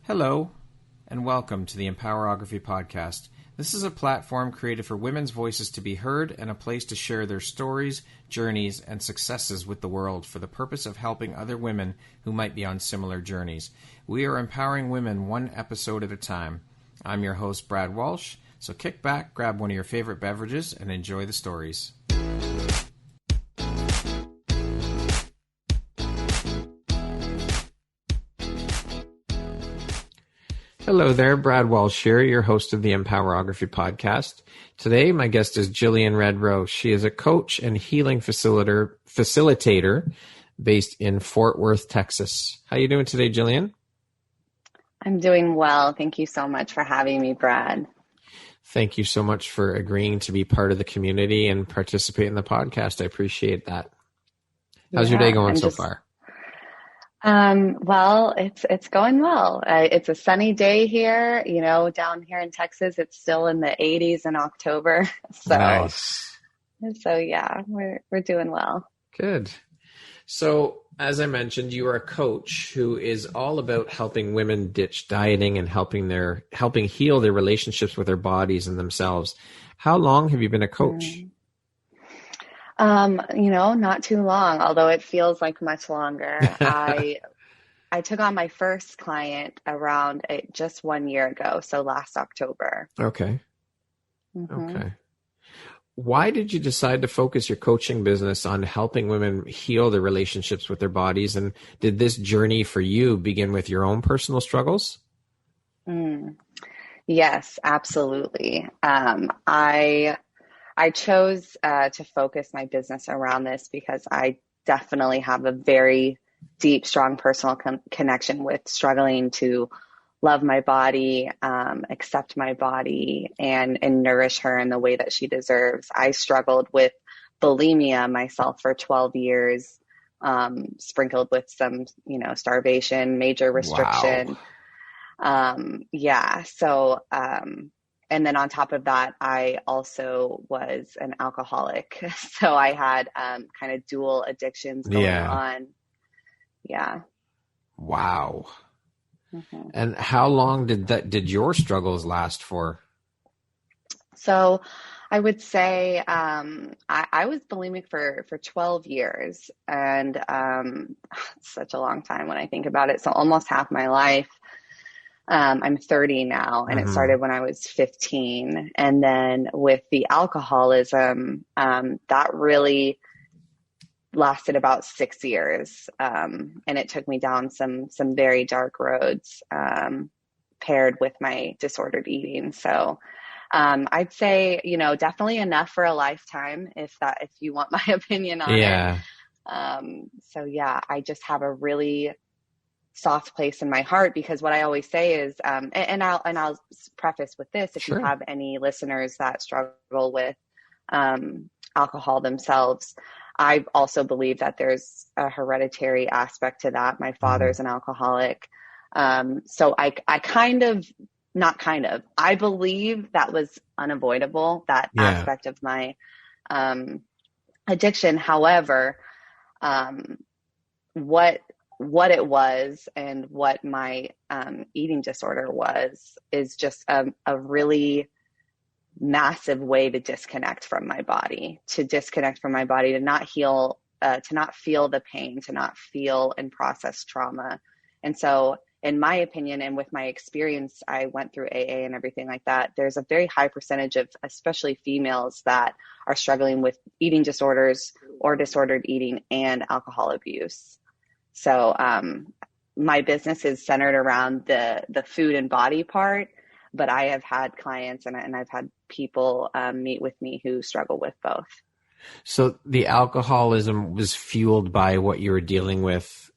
Hello, and welcome to the Empowerography Podcast. This is a platform created for women's voices to be heard and a place to share their stories, journeys, and successes with the world for the purpose of helping other women who might be on similar journeys. We are empowering women one episode at a time. I'm your host, Brad Walsh, so kick back, grab one of your favorite beverages, and enjoy the stories. Hello there, Brad Walsh here, your host of the Empowerography Podcast. Today, my guest is Jillian Redrow. She is a coach and healing facilitator based in Fort Worth, Texas. How are you doing today, Jillian? I'm doing well. Thank you so much for having me, Brad. Thank you so much for agreeing to be part of the community and participate in the podcast. I appreciate that. How's your day going so far? Well, it's going well. It's a sunny day here, down here in Texas. It's still in the 80s in October. Nice. So yeah, we're doing well. Good. So as I mentioned, you are a coach who is all about helping women ditch dieting and helping heal their relationships with their bodies and themselves. How long have you been a coach? Not too long, although it feels like much longer. I took on my first client around just 1 year ago, so last October. Okay. Okay. Why did you decide to focus your coaching business on helping women heal their relationships with their bodies? And did this journey for you begin with your own personal struggles? Yes, absolutely. I chose to focus my business around this because I definitely have a very deep, strong personal connection with struggling to love my body, accept my body, and nourish her in the way that she deserves. I struggled with bulimia myself for 12 years, sprinkled with some, starvation, major restriction. Wow. And then on top of that, I also was an alcoholic. So I had kind of dual addictions going on. Yeah. Wow. Mm-hmm. And how long did your struggles last for? So I would say I was bulimic for 12 years. And it's such a long time when I think about it. So almost half my life. I'm 30 now, and it started when I was 15. And then with the alcoholism, that really lasted about 6 years. And it took me down some very dark roads, paired with my disordered eating. So, I'd say, definitely enough for a lifetime if you want my opinion on it. So yeah, I just have a really soft place in my heart, because what I always say is, and I'll preface with this, if you have any listeners that struggle with alcohol themselves, I also believe that there's a hereditary aspect to that. My father's an alcoholic. So I believe that was unavoidable, that aspect of my addiction. However, what it was and what my eating disorder is just a really massive way to disconnect from my body, to not heal, to not feel the pain, to not feel and process trauma. And so in my opinion, and with my experience, I went through AA and everything like that, there's a very high percentage of especially females that are struggling with eating disorders or disordered eating and alcohol abuse. So my business is centered around the food and body part, but I have had clients and I've had people meet with me who struggle with both. So the alcoholism was fueled by what you were dealing with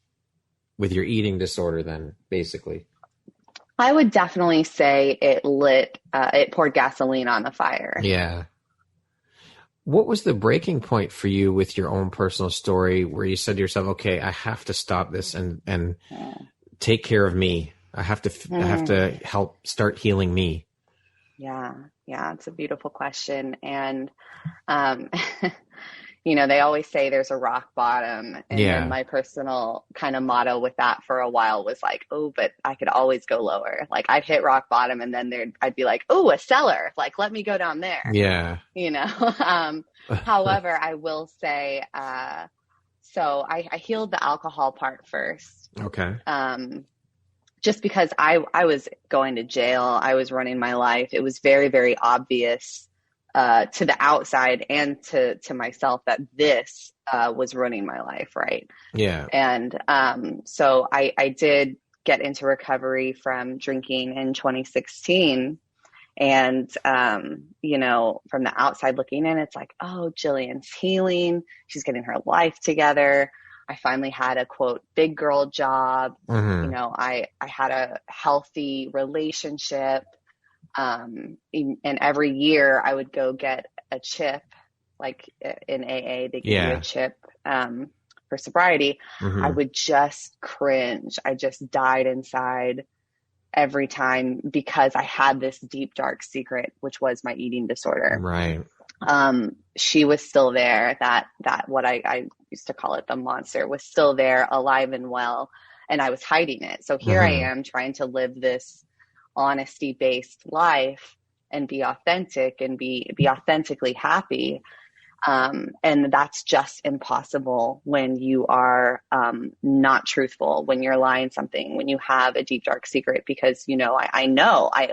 your eating disorder then, basically? I would definitely say it poured gasoline on the fire. Yeah. What was the breaking point for you with your own personal story where you said to yourself, okay, I have to stop this and take care of me. I have to help start healing me. Yeah. It's a beautiful question. And, they always say there's a rock bottom. And Yeah. then my personal kind of motto with that for a while was like, oh, but I could always go lower. Like I'd hit rock bottom and then I'd be like, oh, a cellar. Like, let me go down there. Yeah. However, I will say, so I healed the alcohol part first. Okay. Just because I was going to jail, I was running my life. It was very, very obvious to the outside and to myself that this was running my life, right? Yeah. And so I did get into recovery from drinking in 2016. And, from the outside looking in, it's like, oh, Jillian's healing. She's getting her life together. I finally had a quote, big girl job. Mm-hmm. I had a healthy relationship. And every year I would go get a chip, like in AA, they give you a chip for sobriety. Mm-hmm. I would just cringe. I just died inside every time because I had this deep, dark secret, which was my eating disorder. Right. She was still there. That what I used to call it, the monster, was still there, alive and well, and I was hiding it. So here I am trying to live this honesty-based life and be authentic and be authentically happy. And that's just impossible when you are not truthful, when you're lying something, when you have a deep, dark secret, because, I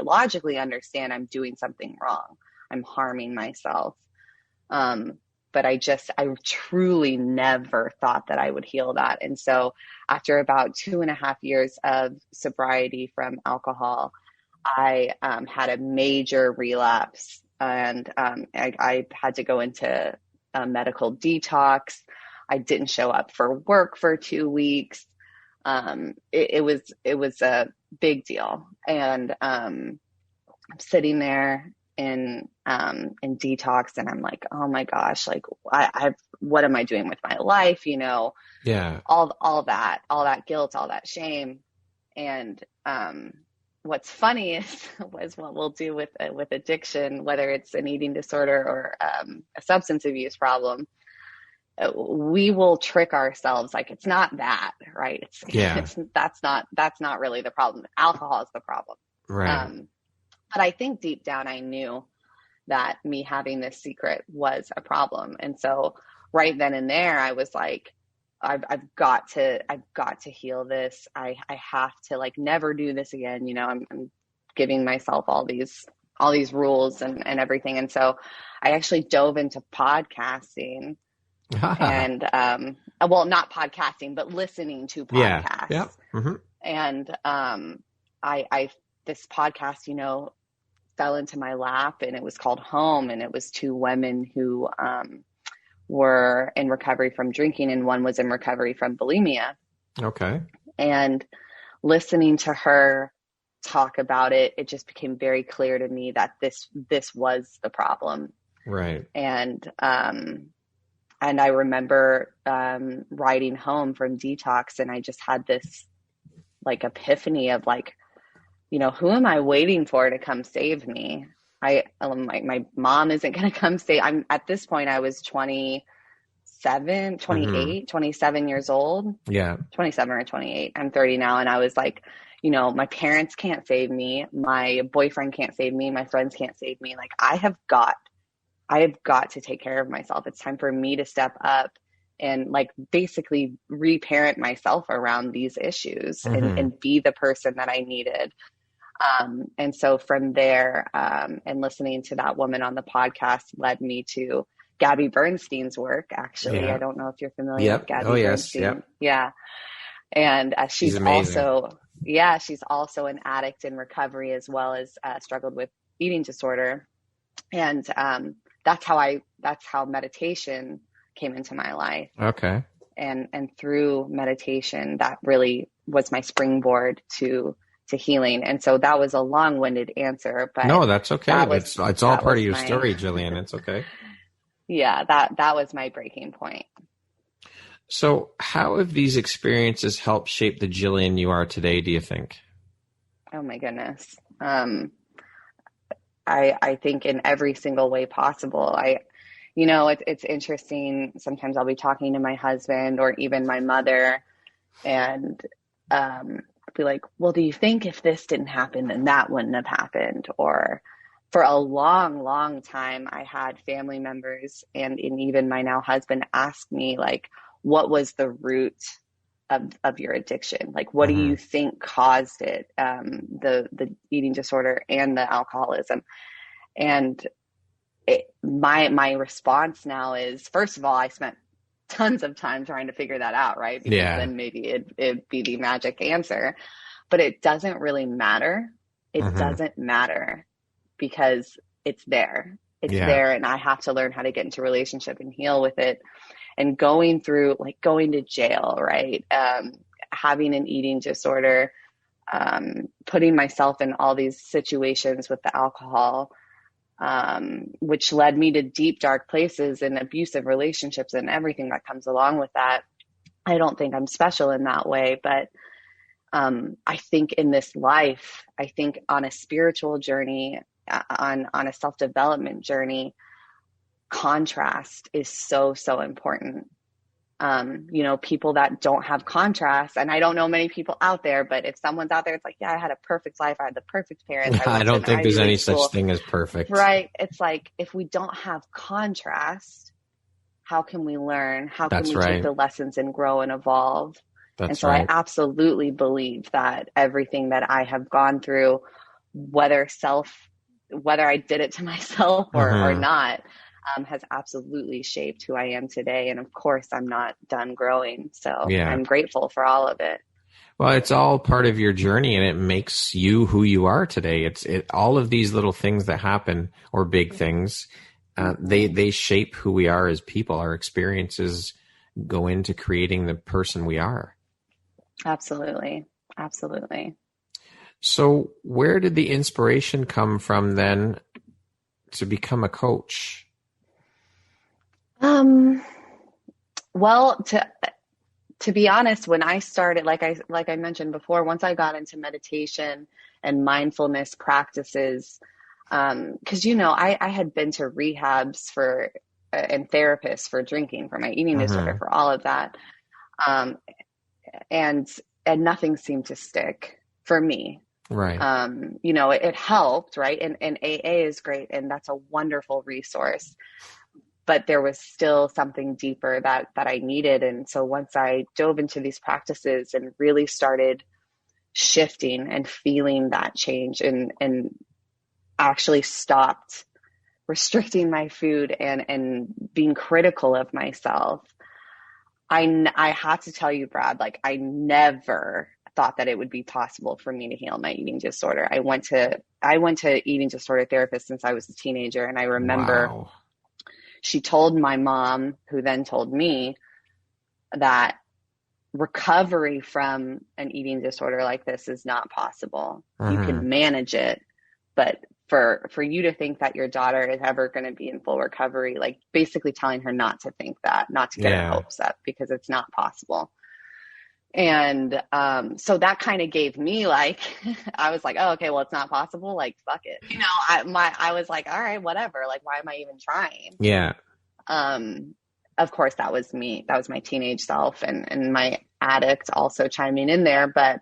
logically understand I'm doing something wrong. I'm harming myself. But I truly never thought that I would heal that. And so after about 2.5 years of sobriety from alcohol, I had a major relapse, and I had to go into a medical detox. I didn't show up for work for 2 weeks. It was a big deal. And I'm sitting there in detox, and I'm like, oh my gosh, like what am I doing with my life? Yeah. All that guilt, all that shame. And what's funny was what we'll do with addiction, whether it's an eating disorder or a substance abuse problem, we will trick ourselves like it's not that, right? That's not really the problem. Alcohol is the problem. Right. But I think deep down I knew that me having this secret was a problem. And so right then and there, I was like, I've got to heal this. I have to never do this again. I'm giving myself all these rules and everything. And so I actually dove into podcasting and, well, not podcasting, but listening to podcasts. Yeah. Mm-hmm. And, this podcast, fell into my lap, and it was called Home. And it was 2 women who, were in recovery from drinking, and one was in recovery from bulimia. Okay. And listening to her talk about it, it just became very clear to me that this was the problem. Right. And I remember riding home from detox, and I just had this epiphany of who am I waiting for to come save me? My mom isn't going to come save. At this point, I was 27 years old. Yeah. 27 or 28. I'm 30 now. And I was like, my parents can't save me. My boyfriend can't save me. My friends can't save me. I have got to take care of myself. It's time for me to step up and basically reparent myself around these issues and be the person that I needed. And so from there, and listening to that woman on the podcast led me to Gabby Bernstein's work. Actually, I don't know if you're familiar with Gabby Bernstein. Yes. Yeah. And she's also an addict in recovery, as well as struggled with eating disorder. And that's how meditation came into my life. Okay. And through meditation, that really was my springboard to healing. And so that was a long-winded answer, but no, that's okay. It's all part of your story, Jillian. It's okay. Yeah, that was my breaking point. So how have these experiences helped shape the Jillian you are today, do you think? Oh my goodness. I think in every single way possible. It's interesting. Sometimes I'll be talking to my husband or even my mother and be like, well, do you think if this didn't happen, then that wouldn't have happened? Or for a long, long time, I had family members and even my now husband ask me, like, what was the root of your addiction? Like, what do you think caused it? The eating disorder and the alcoholism. And my response now is, first of all, I spent tons of time trying to figure that out, right? Because then maybe it'd be the magic answer, but it doesn't really matter. It doesn't matter because it's there. It's there, and I have to learn how to get into relationship and heal with it. And going through, like, going to jail, right? Having an eating disorder, putting myself in all these situations with the alcohol, which led me to deep, dark places and abusive relationships and everything that comes along with that. I don't think I'm special in that way, but I think in this life, I think on a spiritual journey, on a self-development journey, contrast is so, so important. People that don't have contrast, and I don't know many people out there, but if someone's out there, it's like, yeah, I had a perfect life. I had the perfect parents. I don't think there's any such thing as perfect. Right. It's like, if we don't have contrast, how can we learn? How can we take the lessons and grow and evolve? And so I absolutely believe that everything that I have gone through, whether I did it to myself or not, has absolutely shaped who I am today. And of course, I'm not done growing. So I'm grateful for all of it. Well, it's all part of your journey, and it makes you who you are today. All of these little things that happen, or big things, they shape who we are as people. Our experiences go into creating the person we are. Absolutely. Absolutely. So where did the inspiration come from then to become a coach? Well, to be honest, when I started, like I mentioned before, once I got into meditation and mindfulness practices, because I had been to rehabs for and therapists for drinking, for my eating disorder, for all of that, and nothing seemed to stick for me. Right. It helped, right? And AA is great, and that's a wonderful resource. But there was still something deeper that I needed. And so once I dove into these practices and really started shifting and feeling that change and actually stopped restricting my food and being critical of myself, I had to tell you, Brad, like, I never thought that it would be possible for me to heal my eating disorder. I went to eating disorder therapist since I was a teenager. And I remember she told my mom, who then told me, that recovery from an eating disorder like this is not possible. You can manage it, but for you to think that your daughter is ever going to be in full recovery, like basically telling her not to think that, not to get her hopes up, because it's not possible. And so that kind of gave me, like, I was like, oh, okay, well, it's not possible. Like, fuck it. I was like, all right, whatever. Like, why am I even trying? Yeah. Of course, that was me. That was my teenage self and my addict also chiming in there. But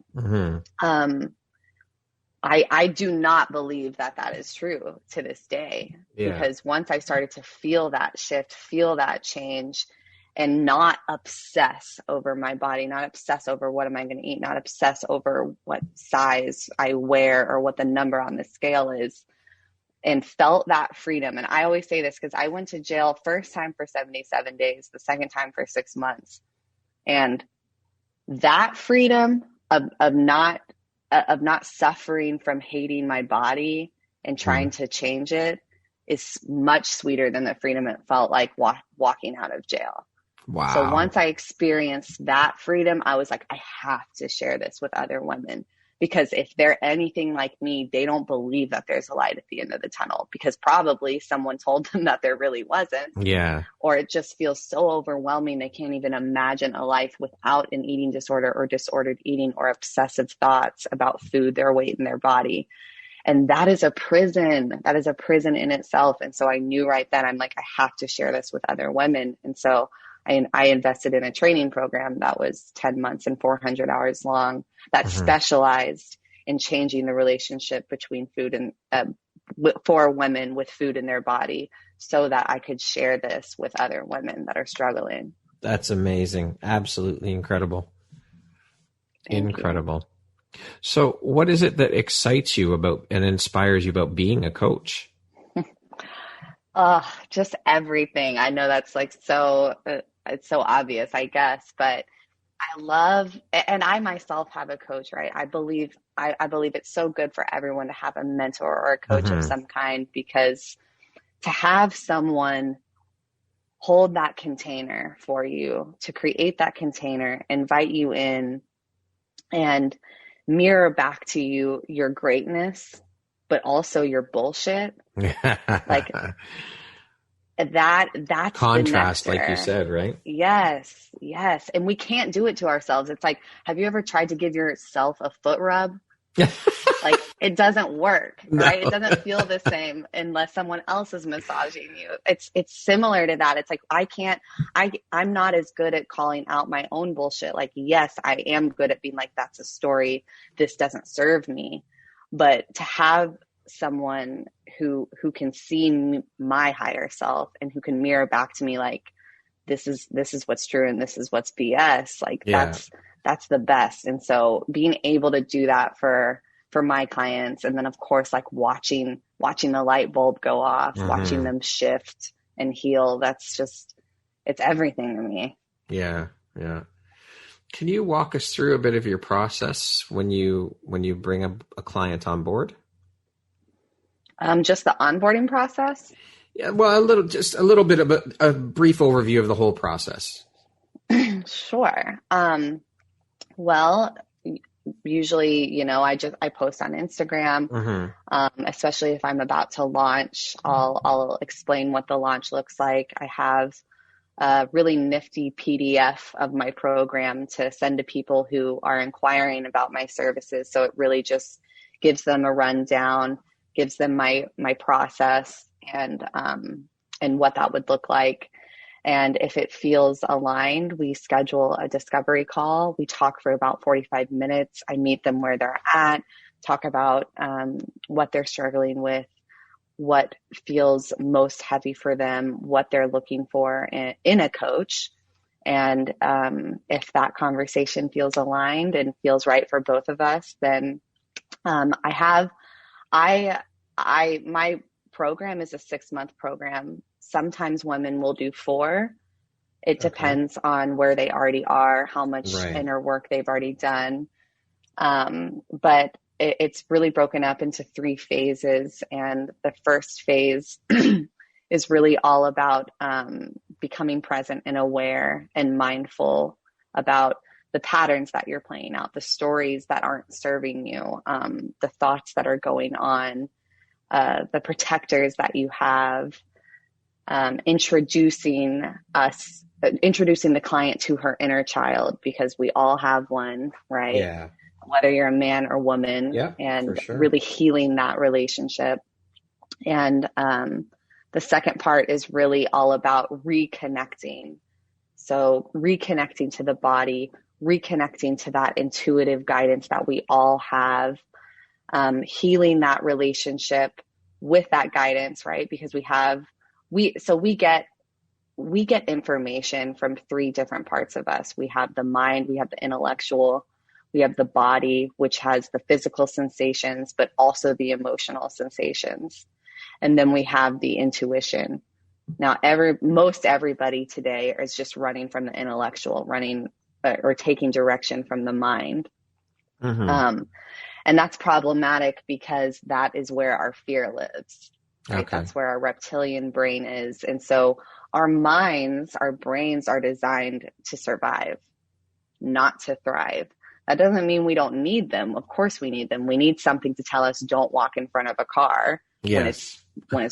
I do not believe that is true to this day, because once I started to feel that shift, feel that change, and not obsess over my body, not obsess over what am I going to eat, not obsess over what size I wear or what the number on the scale is, and felt that freedom. And I always say this because I went to jail first time for 77 days, the second time for 6 months. And that freedom of not suffering from hating my body and trying to change it is much sweeter than the freedom it felt like walking out of jail. Wow. So once I experienced that freedom, I was like, I have to share this with other women, because if they're anything like me, they don't believe that there's a light at the end of the tunnel, because probably someone told them that there really wasn't. Yeah. Or it just feels so overwhelming. They can't even imagine a life without an eating disorder or disordered eating or obsessive thoughts about food, their weight, and their body. And that is a prison. That is a prison in itself. And so I knew right then, I'm like, I have to share this with other women. And so I invested in a training program that was 10 months and 400 hours long that specialized in changing the relationship between food and for women with food in their body, so that I could share this with other women that are struggling. That's amazing. Absolutely incredible. Incredible. So what is it that excites you about and inspires you about being a coach? Just everything. I know that's like it's so obvious, I guess, but I love, and I myself have a coach, right? I believe it's so good for everyone to have a mentor or a coach of some kind, because to have someone hold that container for you, to create that container, invite you in, and mirror back to you your greatness, but also your bullshit. Like that's contrast, like you said, right? Yes. And we can't do it to ourselves. It's like, have you ever tried to give yourself a foot rub? Like, it doesn't work, right? No. It doesn't feel the same unless someone else is massaging you. It's similar to that. It's like, I'm not as good at calling out my own bullshit. Like, yes, I am good at being like, that's a story. This doesn't serve me. But to have someone who can see my higher self and who can mirror back to me, like, this is what's true and this is what's BS. Like, that's the best. And so being able to do that for my clients, and then of course, like watching the light bulb go off, watching them shift and heal, it's everything to me. Yeah. Can you walk us through a bit of your process when you bring a client on board? Just the onboarding process? Yeah, well, just a little bit of a brief overview of the whole process. Sure. Well, usually, I post on Instagram, especially if I'm about to launch, I'll explain what the launch looks like. I have a really nifty PDF of my program to send to people who are inquiring about my services. So it really just gives them a rundown, gives them my process and what that would look like. And if it feels aligned, we schedule a discovery call. We talk for about 45 minutes. I meet them where they're at, talk about what they're struggling with, what feels most heavy for them, what they're looking for in a coach. And if that conversation feels aligned and feels right for both of us, then my program is a 6-month program. Sometimes women will do 4. It depends on where they already are, how much inner work they've already done. But it's really broken up into 3 phases. And the first phase is really all about becoming present and aware and mindful about the patterns that you're playing out, the stories that aren't serving you, the thoughts that are going on, the protectors that you have, introducing the client to her inner child, because we all have one, right? Yeah. Whether you're a man or woman, and really healing that relationship. And the second part is really all about reconnecting. So reconnecting to the body, reconnecting to that intuitive guidance that we all have, healing that relationship with that guidance, right? Because we get information from 3 different parts of us. We have the mind, we have the intellectual, we have the body, which has the physical sensations, but also the emotional sensations. And then we have the intuition. Now, most everybody today is just running from the intellectual, or taking direction from the mind. And that's problematic, because that is where our fear lives. Right? That's where our reptilian brain is. And so our brains are designed to survive, not to thrive. That doesn't mean we don't need them. Of course we need them. We need something to tell us don't walk in front of a car when it's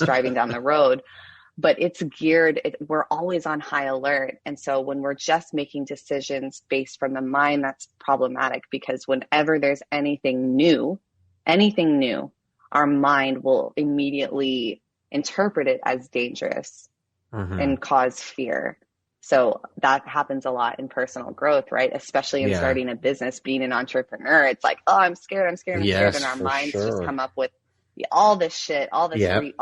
driving down the road. But it's geared, we're always on high alert. And so when we're just making decisions based from the mind, that's problematic, because whenever there's anything new, our mind will immediately interpret it as dangerous and cause fear. So that happens a lot in personal growth, right? Especially in starting a business, being an entrepreneur. It's like, oh, I'm scared. And our minds just come up with all this shit, all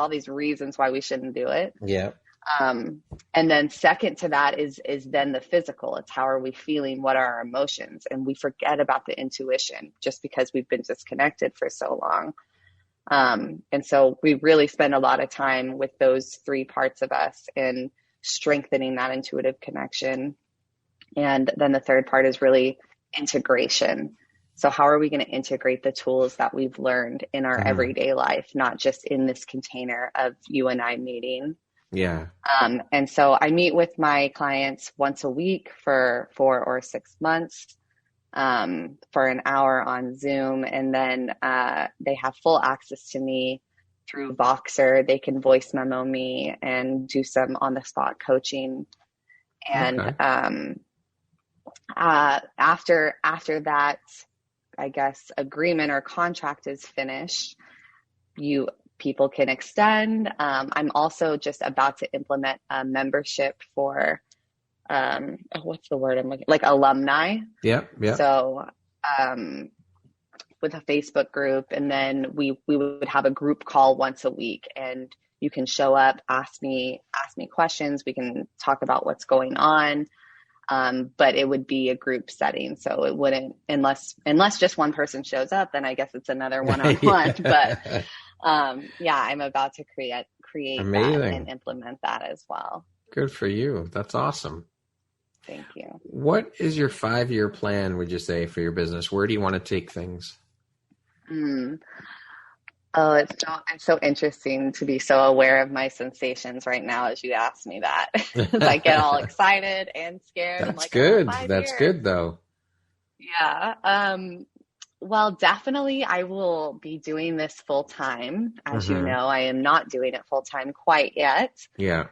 these reasons why we shouldn't do it. Yeah. And then second to that is then the physical. It's how are we feeling? What are our emotions? And we forget about the intuition just because we've been disconnected for so long. And so we really spend a lot of time with those three parts of us in strengthening that intuitive connection. And then the third part is really integration. So how are we going to integrate the tools that we've learned in our everyday life, not just in this container of you and I meeting? Yeah. And so I meet with my clients once a week for 4 or 6 months, for an hour on Zoom. And then, they have full access to me through Voxer. They can voice memo me and do some on the spot coaching. And, after that, I guess, agreement or contract is finished, people can extend. I'm also just about to implement a membership for, what's the word I'm looking, like alumni. Yeah. So, with a Facebook group, and then we would have a group call once a week, and you can show up, ask me questions. We can talk about what's going on. But it would be a group setting. So it wouldn't, unless just one person shows up, then I guess it's another one-on-one. But, I'm about to create that and implement that as well. Good for you. That's awesome. Thank you. What is your 5-year plan, would you say, for your business? Where do you want to take things? Oh, it's so interesting to be so aware of my sensations right now as you ask me that. I get all excited and scared. That's good. That's good, though. Yeah. Well, definitely I will be doing this full time. As you know, I am not doing it full time quite yet. Yeah.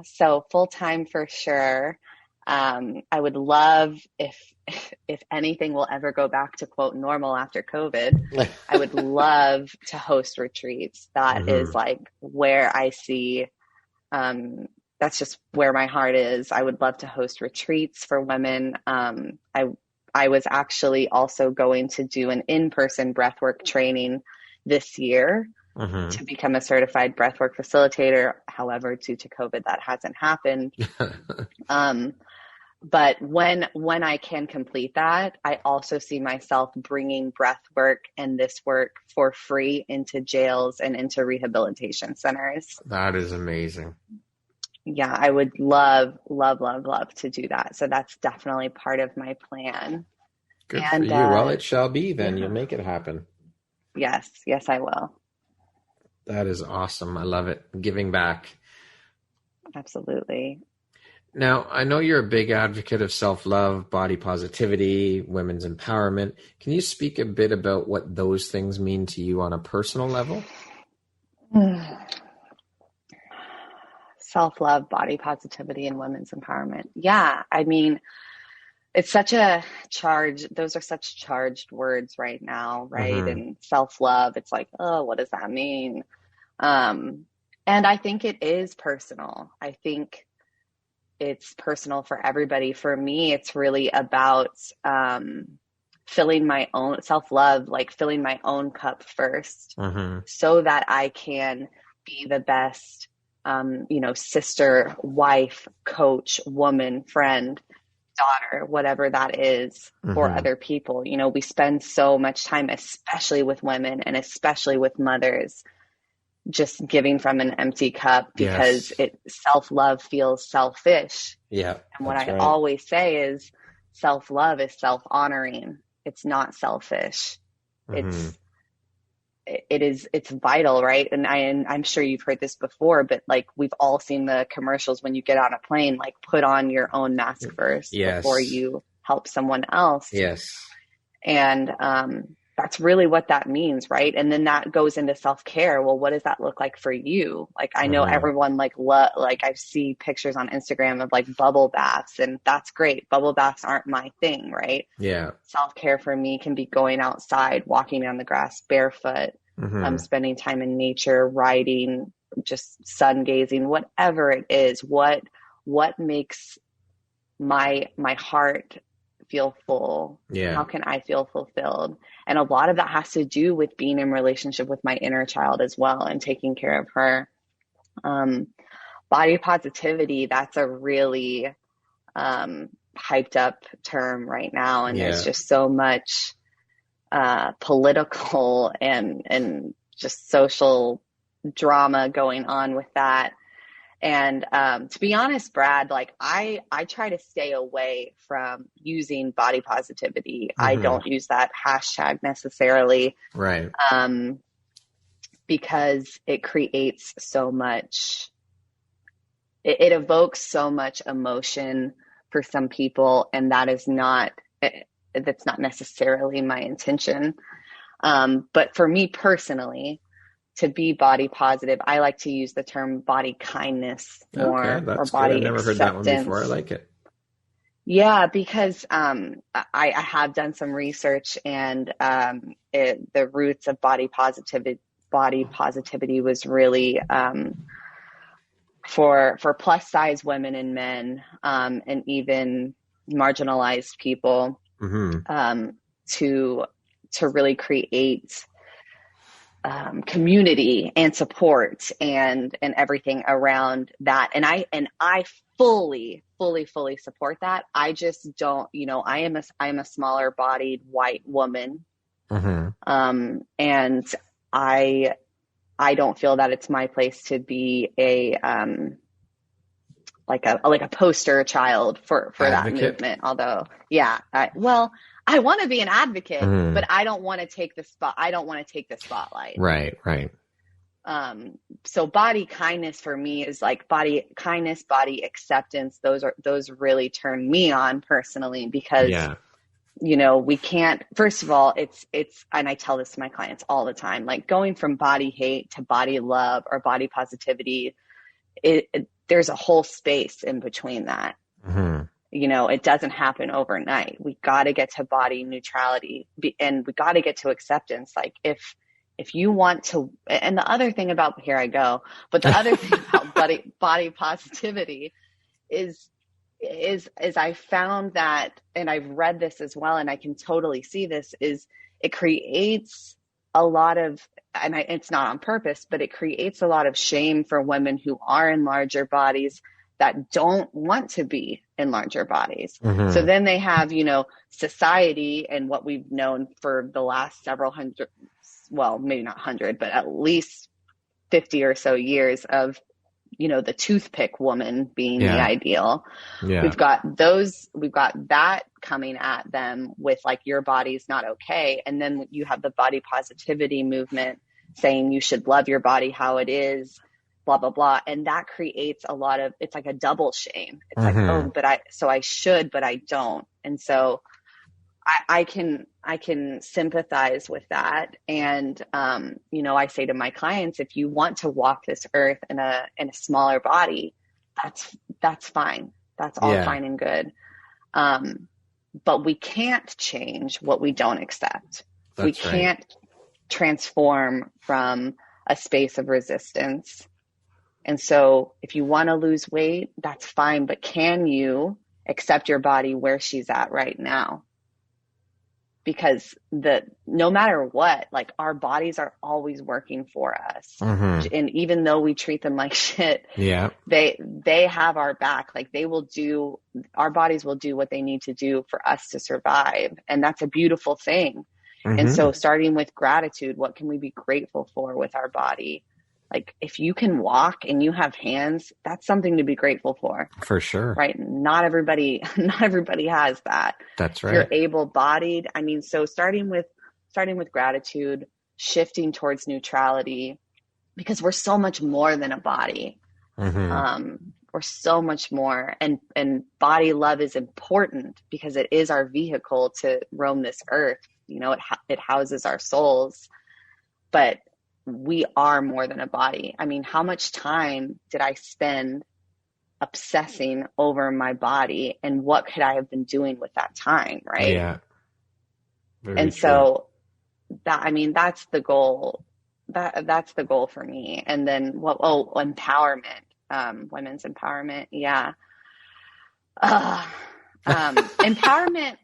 So full time for sure. I would love if anything will ever go back to quote normal after COVID, I would love to host retreats. That is like where I see, that's just where my heart is. I would love to host retreats for women. I was actually also going to do an in-person breathwork training this year to become a certified breathwork facilitator. However, due to COVID, that hasn't happened. But when I can complete that, I also see myself bringing breath work and this work for free into jails and into rehabilitation centers. That is amazing. Yeah, I would love, love, love, love to do that. So that's definitely part of my plan. Good for you. Well, it shall be then. You'll make it happen. Yes, I will. That is awesome. I love it. Giving back. Absolutely. Now, I know you're a big advocate of self-love, body positivity, women's empowerment. Can you speak a bit about what those things mean to you on a personal level? Self-love, body positivity, and women's empowerment. Yeah, I mean, it's such a those are such charged words right now, right? And self-love, it's like, oh, what does that mean? And I think it is personal. I think it's personal for everybody. For me, it's really about filling my own self-love, like filling my own cup first so that I can be the best, sister, wife, coach, woman, friend, daughter, whatever that is for other people. You know, we spend so much time, especially with women and especially with mothers, just giving from an empty cup because self-love feels selfish. Yeah. And what I always say is self-love is self-honoring. It's not selfish. It's vital, right? And I'm sure you've heard this before, but like we've all seen the commercials when you get on a plane, like put on your own mask first before you help someone else. Yes. And that's really what that means, right? And then that goes into self-care. Well, what does that look like for you? Like I know everyone like I see pictures on Instagram of like bubble baths, and that's great. Bubble baths aren't my thing, right? Yeah. Self-care for me can be going outside, walking on the grass barefoot, spending time in nature, writing, just sun gazing, whatever it is, what makes my heart feel full? Yeah. How can I feel fulfilled? And a lot of that has to do with being in relationship with my inner child as well and taking care of her. Body positivity, that's a really hyped up term right now. And there's just so much political and just social drama going on with that. And to be honest, Brad, like I try to stay away from using body positivity. I don't use that hashtag necessarily. Right. Because it creates so much, it evokes so much emotion for some people, and that's not necessarily my intention. But for me personally, to be body positive, I like to use the term body kindness more, or body I've never heard that one before. I like it. Yeah, because I have done some research, and the roots of body positivity was really for plus size women and men, and even marginalized people, to really create community and support and everything around that. And I fully support that. I just don't, I am a smaller bodied white woman. And I don't feel that it's my place to be a poster child for that movement. Although, I want to be an advocate, but I don't want to take the spot. I don't want to take the spotlight. Right. So body kindness for me is like body kindness, body acceptance. Those really turn me on personally, because we can't, first of all, it's, and I tell this to my clients all the time, like going from body hate to body love or body positivity, there's a whole space in between that. It doesn't happen overnight. We got to get to body neutrality, and we got to get to acceptance. Like if you want to, and the other thing about, here I go, but the other thing about body positivity is I found that, and I've read this as well, and I can totally see this, is it creates a lot of, and it's not on purpose, but it creates a lot of shame for women who are in larger bodies that don't want to be in larger bodies. So then they have, society and what we've known for the last several hundred, well, maybe not 100, but at least 50 or so years of, the toothpick woman being the ideal. We've got that coming at them with like, your body's not okay. And then you have the body positivity movement saying you should love your body how it is, blah, blah, blah. And that creates a lot of, it's like a double shame. It's like, oh, so I should, but I don't. And so I can sympathize with that. And, I say to my clients, if you want to walk this earth in a smaller body, that's fine. That's all fine and good. But we can't change what we don't accept. We can't transform from a space of resistance. And so if you want to lose weight, that's fine. But can you accept your body where she's at right now? Because no matter what, like, our bodies are always working for us. And even though we treat them like shit, they have our back. Like, our bodies will do what they need to do for us to survive. And that's a beautiful thing. And so starting with gratitude, what can we be grateful for with our body? Like, if you can walk and you have hands, that's something to be grateful for. For sure. Right. Not everybody has that. That's right. You're able-bodied. I mean, so starting with gratitude, shifting towards neutrality, because we're so much more than a body. We're so much more. And body love is important because it is our vehicle to roam this earth. It houses our souls, but we are more than a body. I mean, how much time did I spend obsessing over my body, and what could I have been doing with that time? Right. Yeah. And true. So that's the goal that's the goal for me. And then empowerment, women's empowerment. Yeah. Empowerment,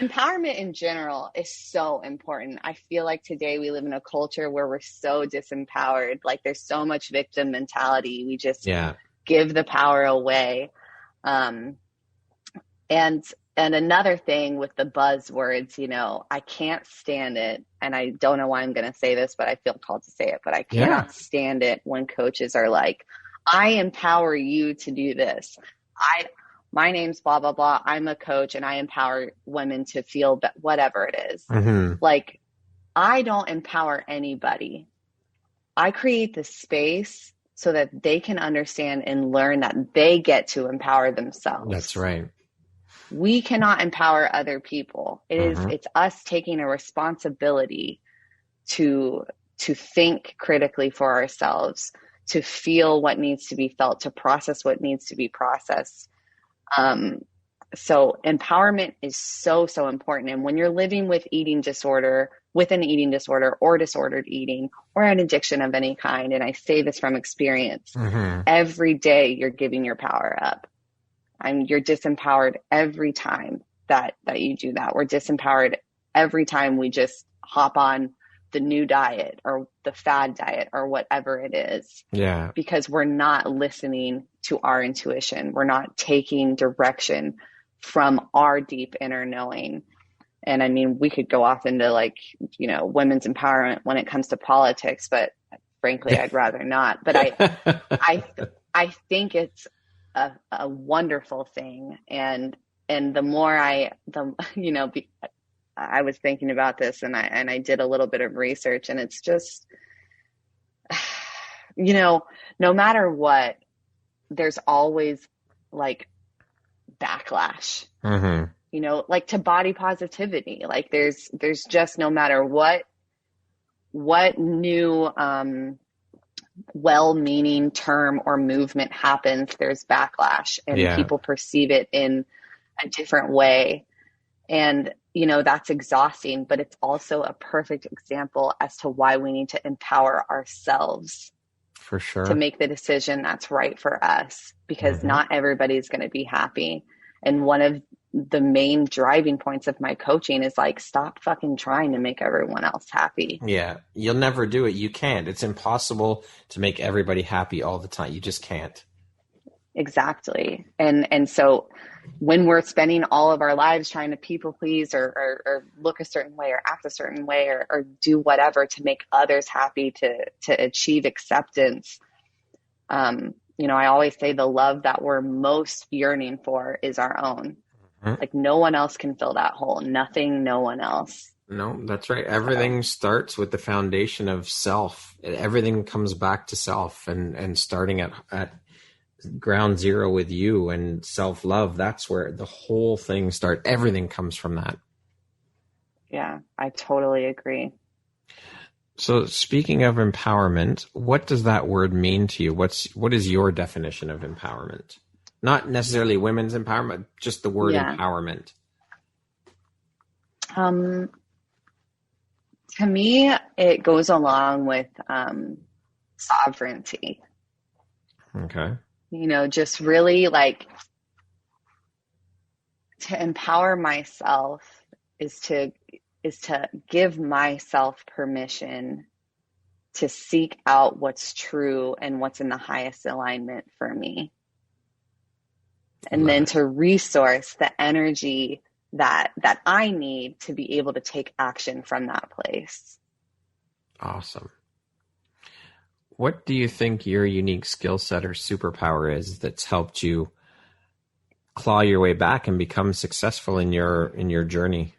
empowerment in general is so important. I feel like today we live in a culture where we're so disempowered. Like there's so much victim mentality. We just give the power away. And another thing with the buzzwords, I can't stand it. And I don't know why I'm going to say this, but I feel called to say it, but I cannot stand it when coaches are like, I empower you to do this. My name's blah, blah, blah. I'm a coach and I empower women to feel whatever it is. Mm-hmm. Like, I don't empower anybody. I create the space so that they can understand and learn that they get to empower themselves. That's right. We cannot empower other people. It's us taking a responsibility to think critically for ourselves, to feel what needs to be felt, to process what needs to be processed. So empowerment is so, so important. And when you're living with an eating disorder or disordered eating or an addiction of any kind, and I say this from experience, every day you're giving your power up. You're disempowered every time that you do that. We're disempowered every time we just hop on the new diet or the fad diet or whatever it is. Yeah. Because we're not listening to our intuition. We're not taking direction from our deep inner knowing. And I mean, we could go off into women's empowerment when it comes to politics, but frankly, I'd rather not. But I think it's a wonderful thing. And the more I was thinking about this and I did a little bit of research, and it's just, no matter what, there's always like backlash, like to body positivity. Like there's just, no matter what new, well-meaning term or movement happens, there's backlash, and people perceive it in a different way. And, that's exhausting, but it's also a perfect example as to why we need to empower ourselves. For sure. To make the decision that's right for us, because not everybody's going to be happy. And one of the main driving points of my coaching is like, stop fucking trying to make everyone else happy. Yeah. You'll never do it. You can't. It's impossible to make everybody happy all the time. You just can't. Exactly. And so when we're spending all of our lives trying to people please or look a certain way or act a certain way or do whatever to make others happy, to achieve acceptance, I always say the love that we're most yearning for is our own. Like no one else can fill that hole. Nothing, no one else. No, that's right. Everything starts with the foundation of self. Everything comes back to self and starting at ground zero with you and self-love. That's where the whole thing starts. Everything comes from that. Yeah, I totally agree. So speaking of empowerment, what does that word mean to you? What is your definition of empowerment? Not necessarily women's empowerment, just the word empowerment. To me, it goes along with sovereignty. Okay. Just really like to empower myself is to give myself permission to seek out what's true and what's in the highest alignment for me. And then to resource the energy that I need to be able to take action from that place. Awesome. What do you think your unique skill set or superpower is that's helped you claw your way back and become successful in your journey?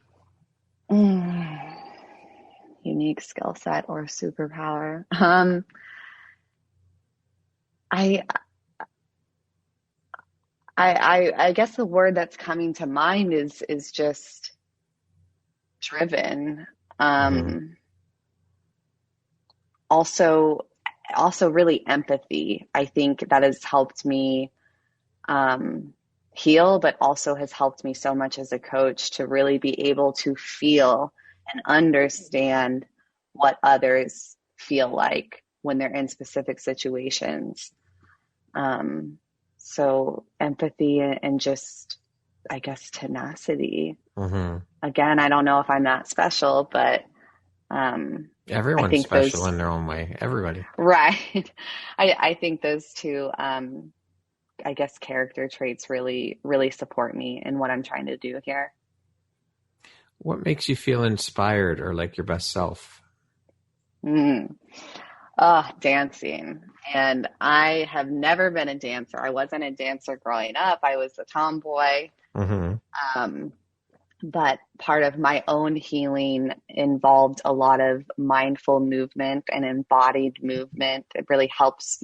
Unique skill set or superpower. I guess the word that's coming to mind is just driven. Also really empathy. I think that has helped me heal, but also has helped me so much as a coach to really be able to feel and understand what others feel like when they're in specific situations. So empathy and just, I guess, tenacity. Mm-hmm. Again, I don't know if I'm that special, but everyone's I think special in their own way. Everybody. Right. I think those two, I guess, character traits really, really support me in what I'm trying to do here. What makes you feel inspired or like your best self? Dancing. And I have never been a dancer. I wasn't a dancer growing up. I was a tomboy. Mm-hmm. But part of my own healing involved a lot of mindful movement and embodied movement. It really helps,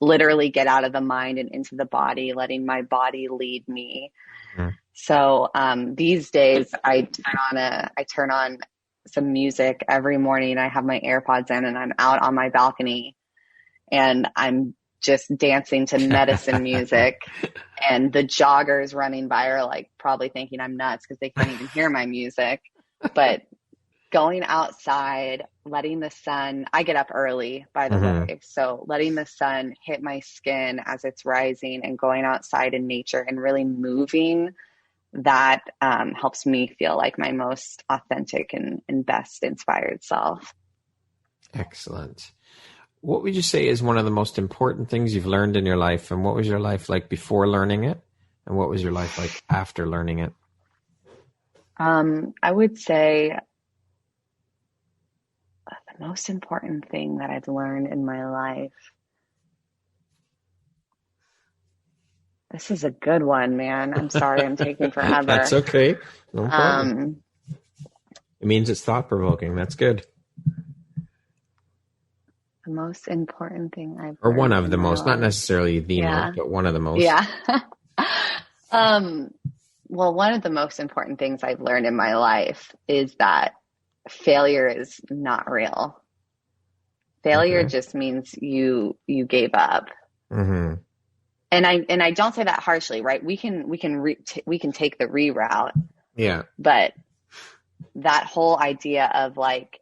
literally get out of the mind and into the body, letting my body lead me. Mm-hmm. So these days I turn on some music every morning. I have my AirPods in and I'm out on my balcony and I'm just dancing to medicine music. And the joggers running by are like probably thinking I'm nuts because they can't even hear my music. But going outside, letting the sun, I get up early, by the way. So letting the sun hit my skin as it's rising and going outside in nature and really moving, that helps me feel like my most authentic and best inspired self. Excellent. What would you say is one of the most important things you've learned in your life? And what was your life like before learning it? And what was your life like after learning it? I would say the most important thing that I've learned in my life. This is a good one, man. I'm sorry I'm taking forever. That's okay. No problem. It means it's thought-provoking. That's good. The most important thing I've or one of the most, not necessarily the most, but one of the most. Yeah. Well, one of the most important things I've learned in my life is that failure is not real. Failure just means you gave up. Mm-hmm. And I don't say that harshly, right? We can take the reroute. Yeah. But that whole idea of like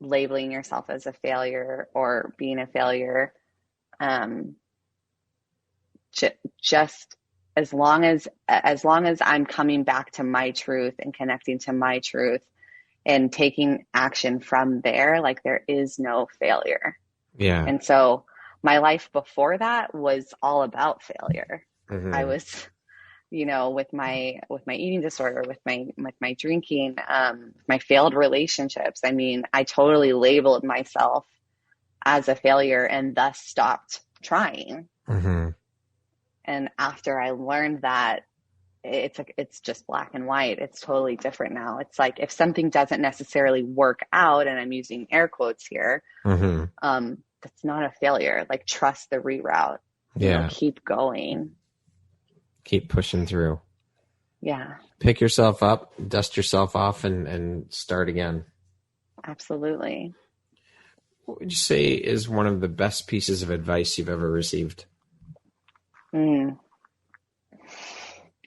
labeling yourself as a failure or being a failure, just as long as I'm coming back to my truth and connecting to my truth and taking action from there, like there is no failure. Yeah. And so my life before that was all about failure. Mm-hmm. I was, with my eating disorder, with my drinking, my failed relationships. I mean, I totally labeled myself as a failure and thus stopped trying. Mm-hmm. And after I learned that, it's just black and white. It's totally different now. It's like if something doesn't necessarily work out, and I'm using air quotes here, mm-hmm. That's not a failure. Like trust the reroute. Yeah. Keep going. Keep pushing through. Yeah. Pick yourself up, dust yourself off, and start again. Absolutely. What would you say is one of the best pieces of advice you've ever received? I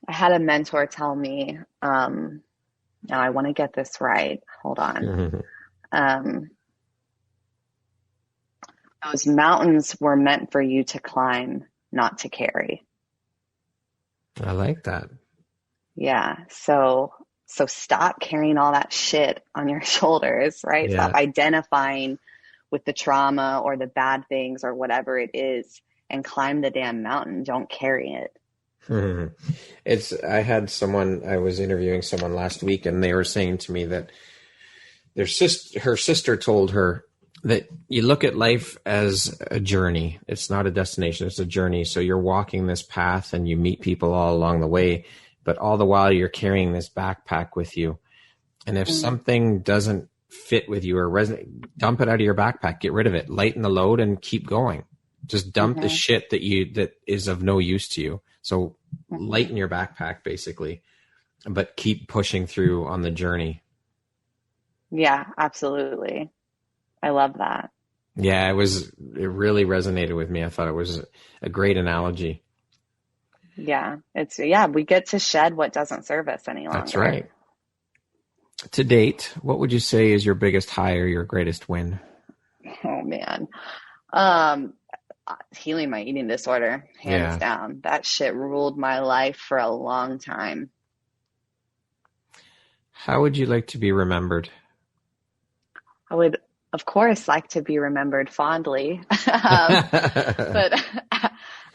had a mentor tell me, now I want to get this right. Hold on. Mm-hmm. Those mountains were meant for you to climb, not to carry. I like that. Yeah. So stop carrying all that shit on your shoulders, right? Yeah. Stop identifying with the trauma or the bad things or whatever it is and climb the damn mountain. Don't carry it. I was interviewing someone last week and they were saying to me that her sister told her that you look at life as a journey. It's not a destination, it's a journey. So you're walking this path and you meet people all along the way, but all the while you're carrying this backpack with you. And if something doesn't fit with you or resonate, dump it out of your backpack, get rid of it, lighten the load and keep going. Just dump the shit that is of no use to you. So lighten your backpack basically, but keep pushing through on the journey. Yeah, absolutely. I love that. Yeah, it really resonated with me. I thought it was a great analogy. Yeah, we get to shed what doesn't serve us any longer. That's right. To date, what would you say is your biggest high or your greatest win? Oh man. Um, Healing my eating disorder, hands down. That shit ruled my life for a long time. How would you like to be remembered? I would, of course, like to be remembered fondly. But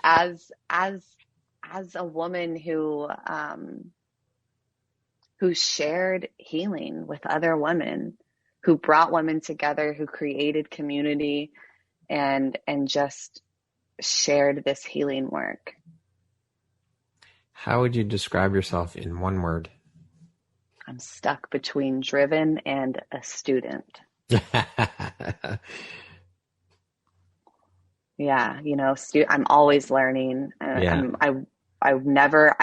as a woman who shared healing with other women, who brought women together, who created community, and just shared this healing work. How would you describe yourself in one word? I'm stuck between driven and a student. Yeah, I'm always learning. I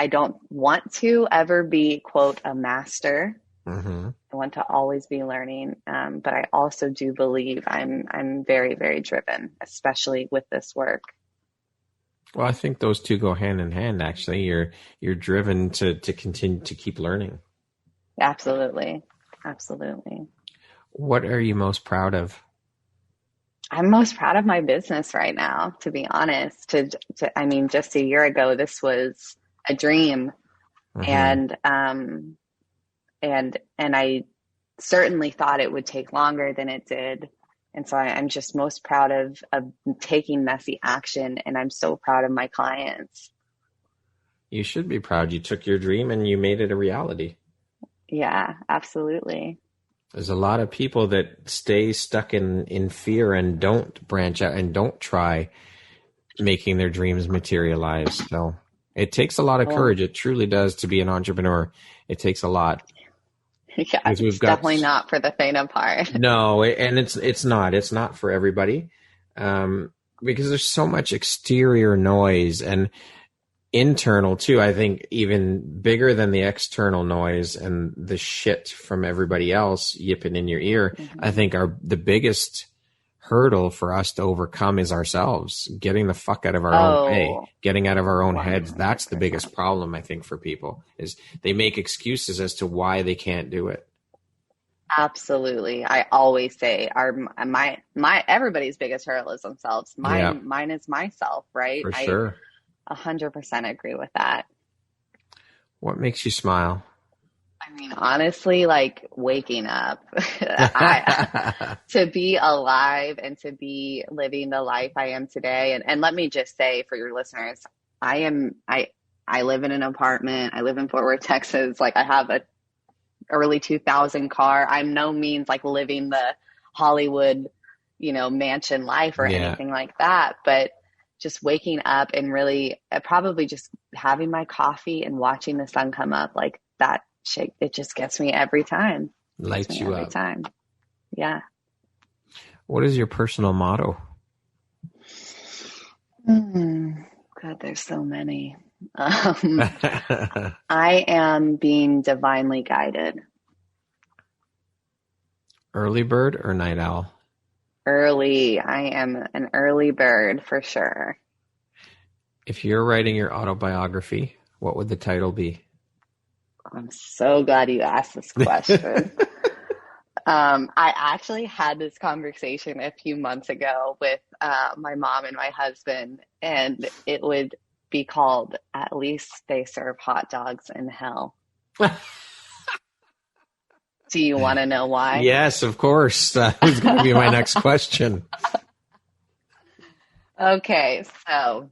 don't want to ever be, quote, a master. Mm-hmm. I want to always be learning. But I also do believe I'm very, very driven, especially with this work. Well, I think those two go hand in hand, actually. You're driven to continue to keep learning. Absolutely. Absolutely. What are you most proud of? I'm most proud of my business right now, to be honest. Just a year ago, this was a dream. Mm-hmm. And I certainly thought it would take longer than it did. And so I'm just most proud of taking messy action. And I'm so proud of my clients. You should be proud. You took your dream and you made it a reality. Yeah, absolutely. There's a lot of people that stay stuck in fear and don't branch out and don't try making their dreams materialize. So it takes a lot of courage. It truly does, to be an entrepreneur. It takes a lot. Yeah, it's definitely not for the faint of heart. No, and it's not for everybody, because there's so much exterior noise and internal too. I think even bigger than the external noise and the shit from everybody else yipping in your ear. Mm-hmm. I think the biggest hurdle for us to overcome is ourselves, getting the fuck out of our own way, getting out of our own heads. That's the biggest problem, I think, for people, is they make excuses as to why they can't do it. Absolutely. I always say my everybody's biggest hurdle is themselves. Mine is myself, right? For sure. 100% agree with that. What makes you smile? I mean, honestly, like waking up. To be alive and to be living the life I am today. And let me just say for your listeners, I live in an apartment. I live in Fort Worth, Texas. Like, I have a early 2000 car. I'm no means like living the Hollywood, mansion life or anything like that. But just waking up and really probably just having my coffee and watching the sun come up, like that shake, it just gets me every time. Lights you up. Every time. Yeah. What is your personal motto? God, there's so many. I am being divinely guided. Early bird or night owl? Early. I am an early bird for sure. If you're writing your autobiography, what would the title be? I'm so glad you asked this question. I actually had this conversation a few months ago with my mom and my husband, and it would be called "At Least They Serve Hot Dogs in Hell." Do you want to know why? Yes, of course. That was going to be my next question. Okay, so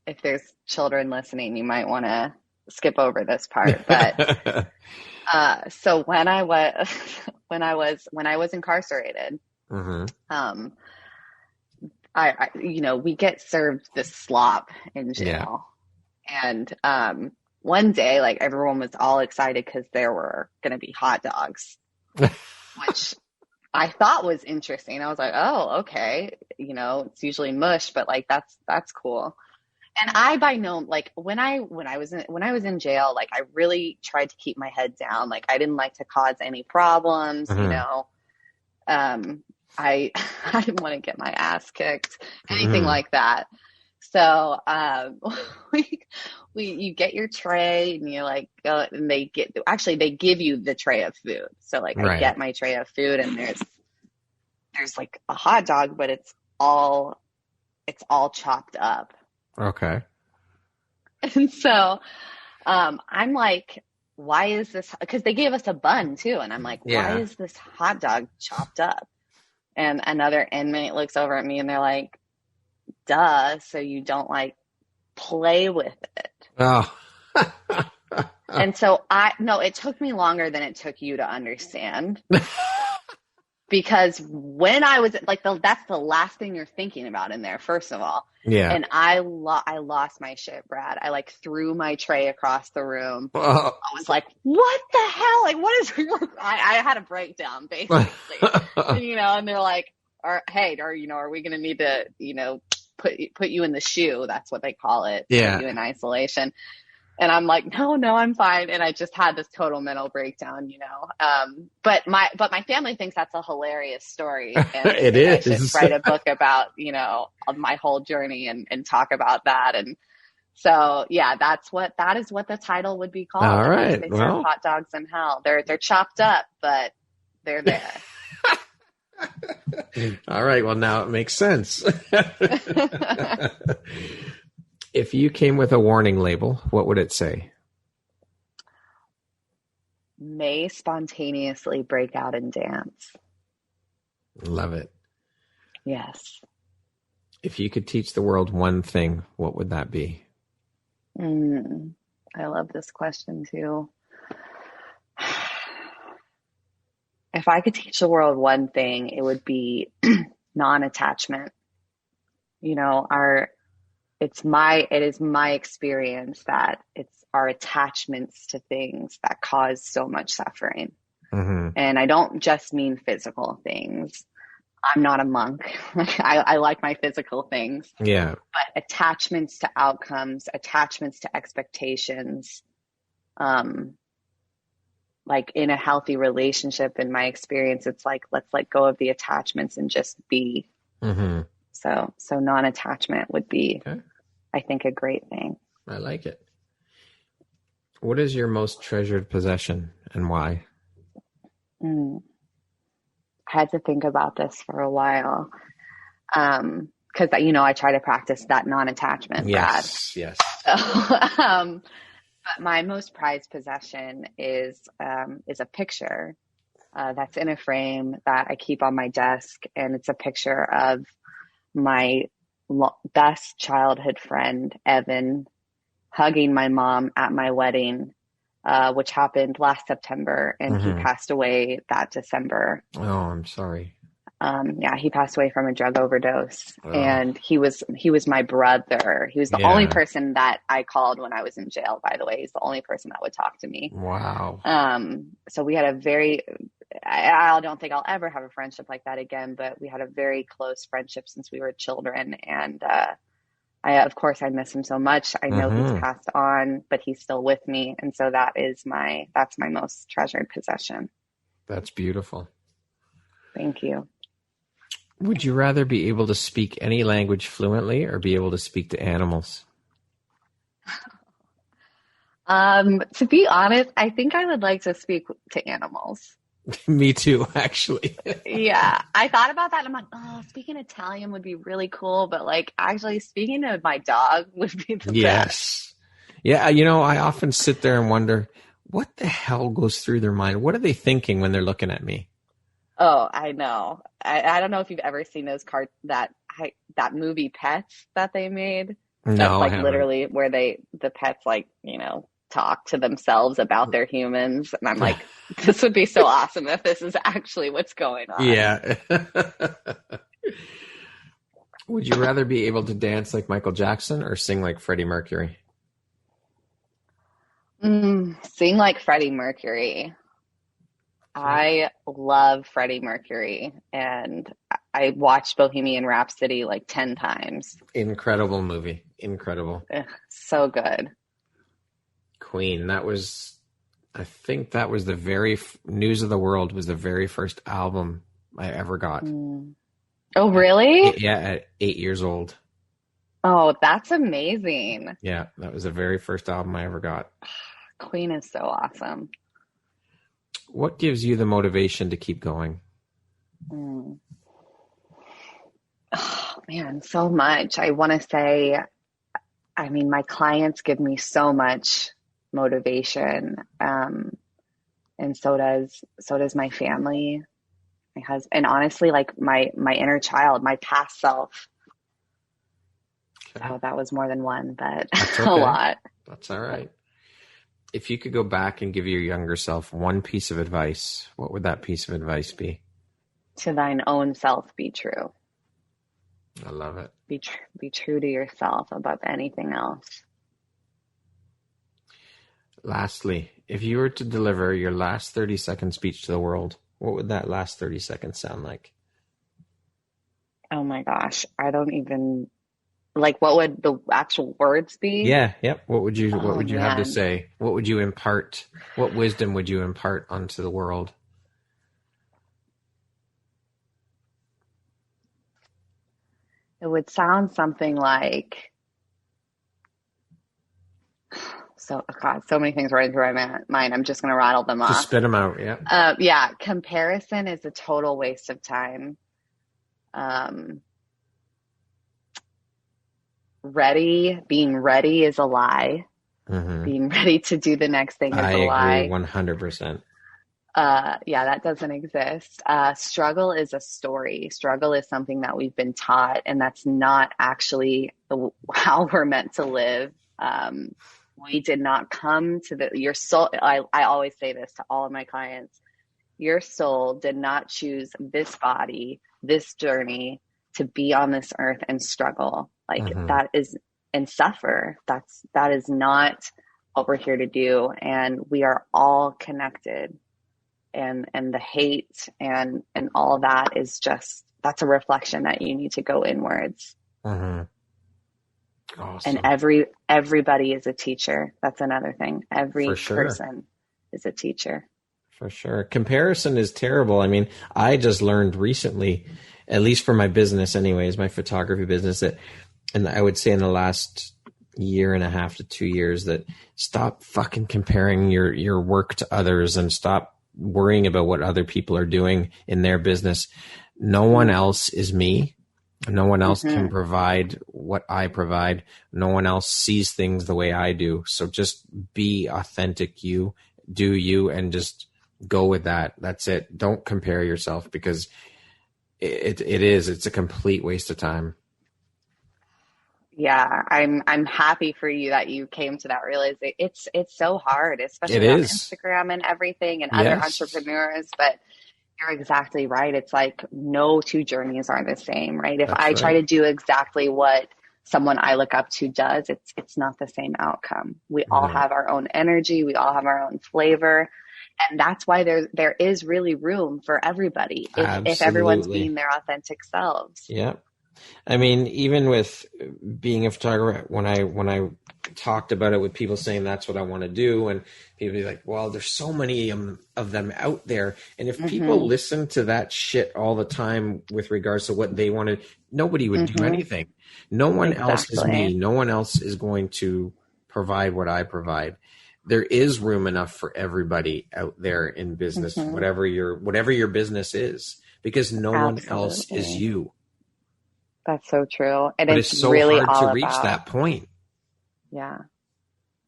if there's children listening, you might want to skip over this part. But so when I was incarcerated, mm-hmm. We get served this slop in jail, and one day, like, everyone was all excited because there were going to be hot dogs, which I thought was interesting. I was like, oh, okay. It's usually mush, but like, that's cool. And I, by no, like, when I was in jail, like, I really tried to keep my head down. Like, I didn't like to cause any problems, mm-hmm. I didn't want to get my ass kicked, anything mm-hmm. like that. So you get your tray and you're like, and they give you the tray of food. So like I Right. get my tray of food and there's like a hot dog, but it's all chopped up. Okay. And so I'm like, why is this? Because they gave us a bun too. And I'm like, Yeah. why is this hot dog chopped up? And another inmate looks over at me and they're like, duh, so you don't like play with it. Oh. And so it took me longer than it took you to understand. Because when I was like, that's the last thing you're thinking about in there, first of all. Yeah. And I lost my shit, Brad. I like threw my tray across the room. Oh. I was like, what the hell? Like, what is I had a breakdown basically, and they're like, are we going to need to, put you in the shoe? That's what they call it. Yeah. Put you in isolation. And I'm like, no, I'm fine. And I just had this total mental breakdown, but my family thinks that's a hilarious story. And It is. I should write a book about, my whole journey and talk about that. And so, yeah, that is what the title would be called. All right. They serve hot dogs in hell. They're chopped up, but they're there. All right. Well, now it makes sense. If you came with a warning label, what would it say? May spontaneously break out and dance. Love it. Yes. If you could teach the world one thing, what would that be? I love this question too. If I could teach the world one thing, it would be non-attachment. It is my experience that it's our attachments to things that cause so much suffering. Mm-hmm. And I don't just mean physical things. I'm not a monk. I like my physical things. Yeah. But attachments to outcomes, attachments to expectations, like in a healthy relationship, in my experience, it's like, let's let go of the attachments and just be. Mm-hmm. So non-attachment would be, okay. I think, a great thing. I like it. What is your most treasured possession and why? I had to think about this for a while. Because, I try to practice that non-attachment, Brad. Yes. But my most prized possession is a picture that's in a frame that I keep on my desk. And it's a picture of my best childhood friend, Evan, hugging my mom at my wedding, which happened last September, and he passed away that December. Oh, I'm sorry. He passed away from a drug overdose, and he was my brother. He was the only person that I called when I was in jail, by the way. He's the only person that would talk to me. Wow. So we had I don't think I'll ever have a friendship like that again, but we had a very close friendship since we were children. And, of course I miss him so much. I know he's passed on, but he's still with me. And so that's my most treasured possession. That's beautiful. Thank you. Would you rather be able to speak any language fluently or be able to speak to animals? To be honest, I think I would like to speak to animals. Me too, actually. Yeah, I thought about that. And I'm like, speaking Italian would be really cool, but like actually speaking to my dog would be the best. Yeah, I often sit there and wonder, what the hell goes through their mind? What are they thinking when they're looking at me? Oh, I know. I don't know if you've ever seen that movie Pets that they made. No, that's like I haven't. Literally where the pets talk to themselves about their humans. And I'm like, this would be so awesome if this is actually what's going on. Yeah. Would you rather be able to dance like Michael Jackson or sing like Freddie Mercury? Sing like Freddie Mercury. I love Freddie Mercury, and I watched Bohemian Rhapsody like 10 times. Incredible movie. Incredible. So good. Queen. I think that was the very News of the World was the very first album I ever got. Oh, really? Yeah, at 8 years old. Oh, that's amazing. Yeah, that was the very first album I ever got. Queen is so awesome. What gives you the motivation to keep going? Mm. Oh, man, so much. I want to say, I mean, my clients give me so much motivation. And so does my family, my husband, and honestly, like my inner child, my past self. Okay. So that was more than one, but That's a okay. lot. That's all right. If you could go back and give your younger self one piece of advice, what would that piece of advice be? To thine own self be true. I love it. Be true to yourself above anything else. Lastly, if you were to deliver your last 30-second speech to the world, what would that last 30 seconds sound like? Oh my gosh. I don't even like, what would the actual words be? Yeah, yep. What would you Oh have to man. say? What would you impart? What wisdom would you impart onto the world? It would sound something like, so God, so many things running through my mind. I'm just going to rattle them Just off. spit them out, yeah. Yeah, comparison is a total waste of time. Being ready is a lie. Mm-hmm. Being ready to do the next thing is I a lie. agree 100%. Yeah, that doesn't exist. Struggle is a story. Struggle is something that we've been taught, and that's not actually how we're meant to live. We did not come to your soul. I always say this to all of my clients. Your soul did not choose this body, this journey to be on this earth and struggle that is, and suffer. That is not what we're here to do. And we are all connected. And the hate and all of that is just, that's a reflection that you need to go inwards. Mm-hmm. Awesome. And everybody is a teacher. That's another thing. Every sure. person is a teacher. For sure. Comparison is terrible. I mean, I just learned recently, at least for my business anyways, my photography business, that, and I would say in the last year and a half to 2 years, that stop fucking comparing your work to others and stop worrying about what other people are doing in their business. No one else is me. No one else can provide what I provide. No one else sees things the way I do. So just be authentic. You do you, and just go with that. That's it. Don't compare yourself, because it's a complete waste of time. Yeah, I'm happy for you that you came to that realization. It's so hard, especially on Instagram and everything, and other entrepreneurs, but you're exactly right. It's like no two journeys are the same, right? If I try to do exactly what someone I look up to does, it's not the same outcome. We all have our own energy, we all have our own flavor, and that's why there is really room for everybody if everyone's being their authentic selves. Yeah. I mean, even with being a photographer, when I talked about it with people saying that's what I want to do, and people be like, well, there's so many of them out there. And if people listen to that shit all the time with regards to what they wanted, nobody would do anything. No one else is me. No one else is going to provide what I provide. There is room enough for everybody out there in business, whatever your business is, because no one else is you. That's so true. And but it's so really hard to reach that point. Yeah.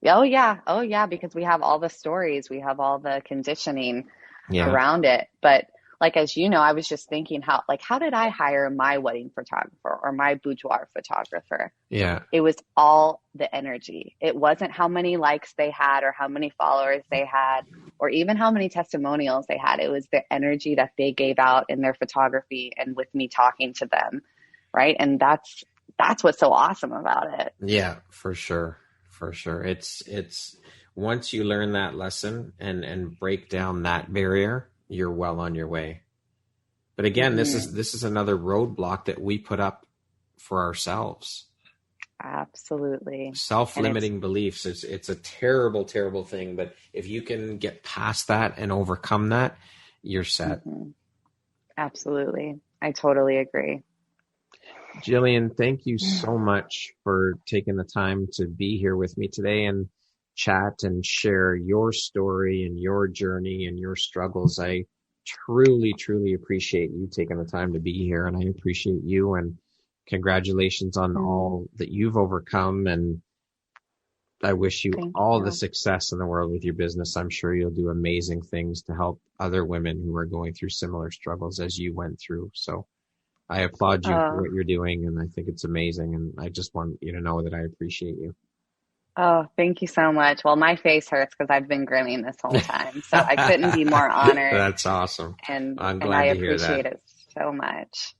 Oh yeah. Because we have all the stories, we have all the conditioning around it. But like, as you know, I was just thinking how did I hire my wedding photographer or my boudoir photographer? Yeah. It was all the energy. It wasn't how many likes they had or how many followers they had or even how many testimonials they had. It was the energy that they gave out in their photography and with me talking to them. Right. And that's what's so awesome about it. Yeah, for sure. For sure. It's once you learn that lesson and break down that barrier, you're well on your way. But again, this is another roadblock that we put up for ourselves. Absolutely. Self-limiting beliefs. It's a terrible, terrible thing. But if you can get past that and overcome that, you're set. Absolutely. I totally agree. Jillian, thank you so much for taking the time to be here with me today and chat and share your story and your journey and your struggles. I truly, truly appreciate you taking the time to be here, and I appreciate you, and congratulations on all that you've overcome. And I wish you all the success in the world with your business. I'm sure you'll do amazing things to help other women who are going through similar struggles as you went through. So I applaud you for what you're doing, and I think it's amazing. And I just want you to know that I appreciate you. Oh, thank you so much. Well, my face hurts because I've been grinning this whole time, so I couldn't be more honored. That's awesome. And I'm glad to hear that. I appreciate it so much.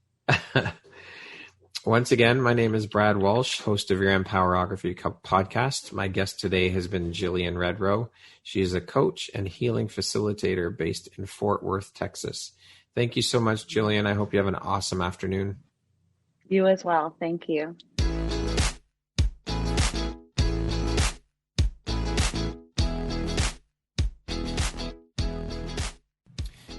Once again, my name is Brad Walsh, host of your Empowerography Podcast. My guest today has been Jillian Redrow. She is a coach and healing facilitator based in Fort Worth, Texas. Thank you so much, Jillian. I hope you have an awesome afternoon. You as well. Thank you.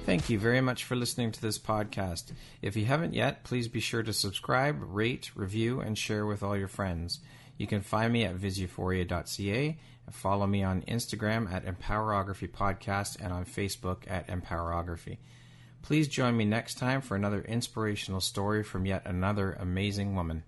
Thank you very much for listening to this podcast. If you haven't yet, please be sure to subscribe, rate, review, and share with all your friends. You can find me at visuphoria.ca and follow me on Instagram at Empowerography Podcast and on Facebook at Empowerography. Please join me next time for another inspirational story from yet another amazing woman.